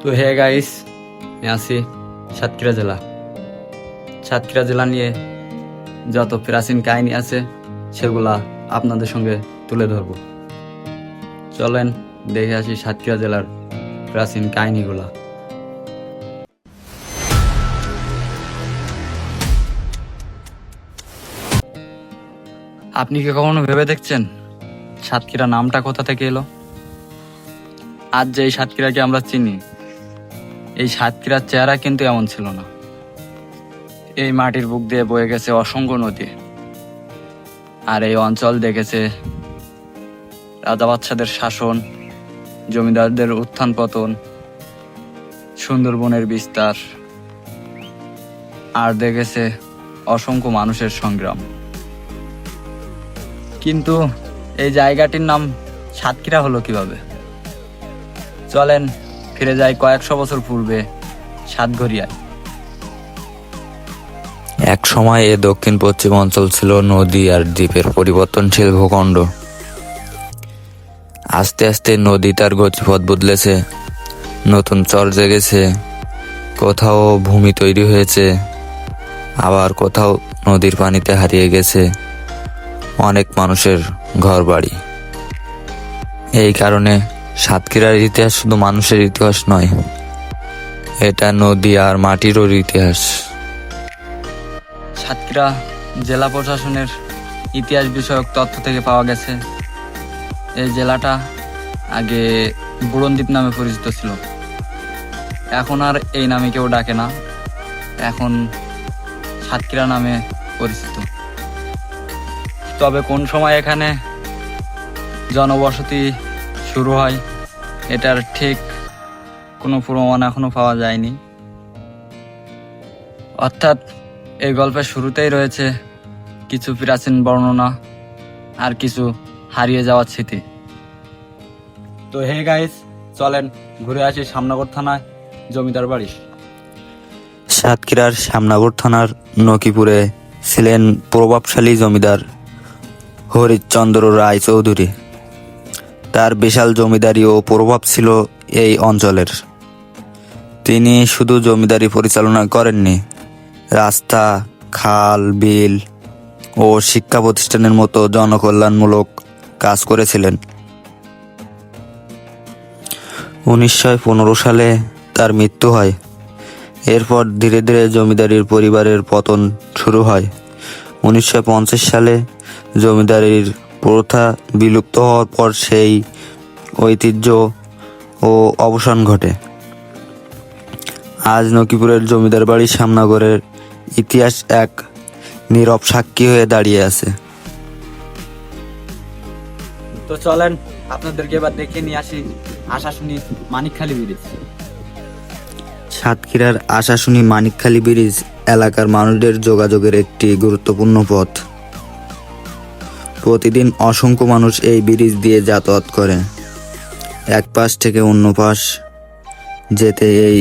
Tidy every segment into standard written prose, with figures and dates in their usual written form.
তো hey guys, আমি আছি সাতক্ষীরা জেলা। সাতক্ষীরা জেলা নিয়ে যত প্রাচীন কাহিনী আছে সেগুলা আপনাদের সঙ্গে তুলে ধরব। চলেন দেখে আসি সাতক্ষীরা জেলার প্রাচীন কাহিনীগুলা। আপনি কি কখনো ভেবে দেখছেন সাতক্ষীরা নামটা কোথা থেকে এলো? আজ যে এই সাতক্ষীরাকে আমরা চিনি, এই সাতক্ষীরার চেহারা কিন্তু এমন ছিল না। এই মাটির বুক দিয়ে বয়ে গেছে অসংখ্য নদী, আর এই অঞ্চল দেখেছে রাজা বাদশাদের শাসন, জমিদারদের উত্থান পতন, সুন্দরবনের বিস্তার, আর দেখেছে অসংখ্য মানুষের সংগ্রাম। কিন্তু এই জায়গাটির নাম সাতক্ষীরা হলো কিভাবে? চলেন ফিরে যাই কয়েকশো বছর পূর্বে সাতঘরিয়ায়। এক সময় এ দক্ষিণ পশ্চিম অঞ্চল ছিল নদী আর দ্বীপের পরিবর্তনশীল ভূখণ্ড। আস্তে আস্তে নদী তার গতিপথ বদলেছে, নতুন চর জেগেছে, কোথাও ভূমি তৈরি হয়েছে, আবার কোথাও নদীর পানিতে হারিয়ে গেছে অনেক মানুষের ঘর বাড়ি। এই কারণে সাতক্ষীরার ইতিহাস শুধু মানুষের ইতিহাস নয়, এটা নদী আর মাটিরও ইতিহাস। সাতক্ষীরা জেলা প্রশাসনের ইতিহাস বিষয়ক তথ্য থেকে পাওয়া গেছে, এই জেলাটা আগে বুড়নদ্বীপ নামে পরিচিত ছিল। এখন আর এই নামে কেউ ডাকে না, এখন সাতক্ষীরা নামে পরিচিত। তবে কোন সময় এখানে জনবসতি শুরু হয় এটার ঠিক কোনো প্রমাণ এখনো পাওয়া যায়নি। অর্থাৎ এই গল্পের শুরুতেই রয়েছে কিছু প্রাচীন বর্ণনা আর কিছু হারিয়ে যাওয়ার স্মৃতি। তো হে গাইস, চলেন ঘুরে আসি শ্যামনগর থানায় জমিদার বাড়ি। সাতক্ষীরার শ্যামনগর থানার নকিপুরে ছিলেন প্রভাবশালী জমিদার হরিশ্চন্দ্র রায় চৌধুরী। তার বিশাল জমিদারি ও প্রভাব ছিল এই অঞ্চলের। তিনি শুধু জমিদারি পরিচালনা করেননি, রাস্তা, খাল, বিল ও শিক্ষা প্রতিষ্ঠানের মতো জনকল্যাণমূলক কাজ করেছিলেন। 1915 সালে তার মৃত্যু হয়। এরপর ধীরে ধীরে জমিদারির পরিবারের পতন শুরু হয়। 1950 সালে জমিদারির প্রথা বিলুপ্ত হওয়ার পর সেই ঐতিহ্য ও অবসান ঘটে। আজ নকিপুরের জমিদার বাড়ি শ্যামনগরের ইতিহাস এক নীরব সাক্ষী হয়ে দাঁড়িয়ে আছে। তো চলেন আপনাদেরকে এবার দেখে নিয়ে আসি আশাশুনি মানিকখালী ব্রিজ। সাতক্ষীরার আশাশুনি মানিকখালী ব্রিজ এলাকার মানুষদের যোগাযোগের একটি গুরুত্বপূর্ণ পথ। প্রতিদিন অসংখ্য মানুষ এই ব্রিজ দিয়ে যাতায়াত করে। এক পাশ থেকে অন্য পাশ যেতে এই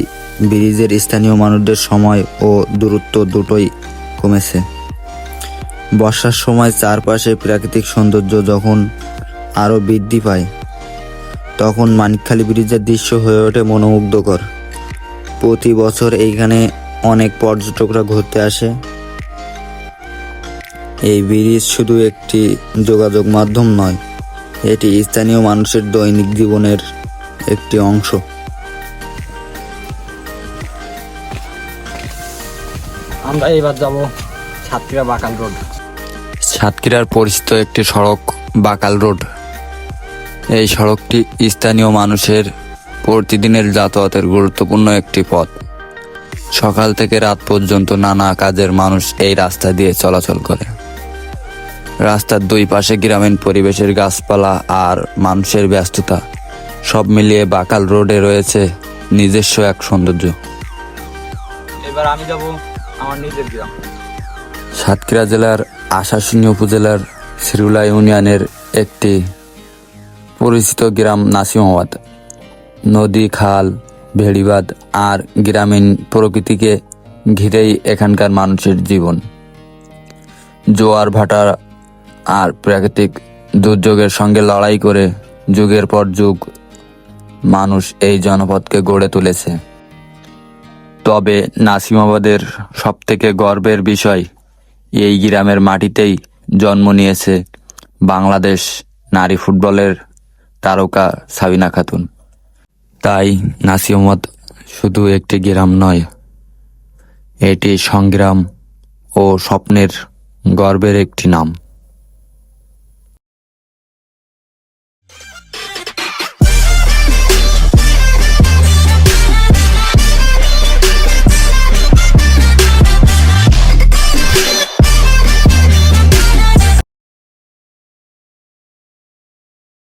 ব্রিজের স্থানীয় মানুষদের সময় ও দূরত্ব দুটোই কমেছে। বর্ষার সময় চারপাশে প্রাকৃতিক সৌন্দর্য যখন আরও বৃদ্ধি পায়, তখন মানিকখালী ব্রিজের দৃশ্য হয়ে ওঠে মনোমুগ্ধকর। প্রতি বছর এইখানে অনেক পর্যটকরা ঘুরতে আসে। এই ব্রিজ শুধু একটি যোগাযোগ মাধ্যম নয়, এটি স্থানীয় মানুষের দৈনিক জীবনের একটি অংশ। আমরা এবার যাব সাতক্ষীরা বাকাল রোড। সাতক্ষীরার পরিচিত একটি সড়ক বাকাল রোড। এই সড়কটি স্থানীয় মানুষের প্রতিদিনের যাতায়াতের গুরুত্বপূর্ণ একটি পথ। সকাল থেকে রাত পর্যন্ত নানা কাজের মানুষ এই রাস্তা দিয়ে চলাচল করে। রাস্তার দুই পাশে গ্রামীণ পরিবেশের গাছপালা আর মানুষের ব্যস্ততা সব মিলিয়ে বাকাল রোডে রয়েছে নিজস্ব এক সৌন্দর্য। এবার আমি যাব আমার নিজের গ্রাম। সাতক্ষীরা জেলার আশাশুনি উপজেলার শিরুলা ইউনিয়নের একটি পরিচিত গ্রাম নাসিমাবাদ। নদী, খাল, ভেড়িবাঁধ আর গ্রামীণ প্রকৃতিকে ঘিরেই এখানকার মানুষের জীবন। জোয়ার ভাটা আর প্রাকৃতিক দুর্যোগের সঙ্গে লড়াই করে যুগের পর যুগ মানুষ এই জনপদকে গড়ে তুলেছে। তবে নাসিমাবাদের সবথেকে গর্বের বিষয়, এই গ্রামের মাটিতেই জন্ম নিয়েছে বাংলাদেশ নারী ফুটবলের তারকা সাবিনা খাতুন। তাই নাসিমাবাদ শুধু একটি গ্রাম নয়, এটি সংগ্রাম ও স্বপ্নের গর্বের একটি নাম।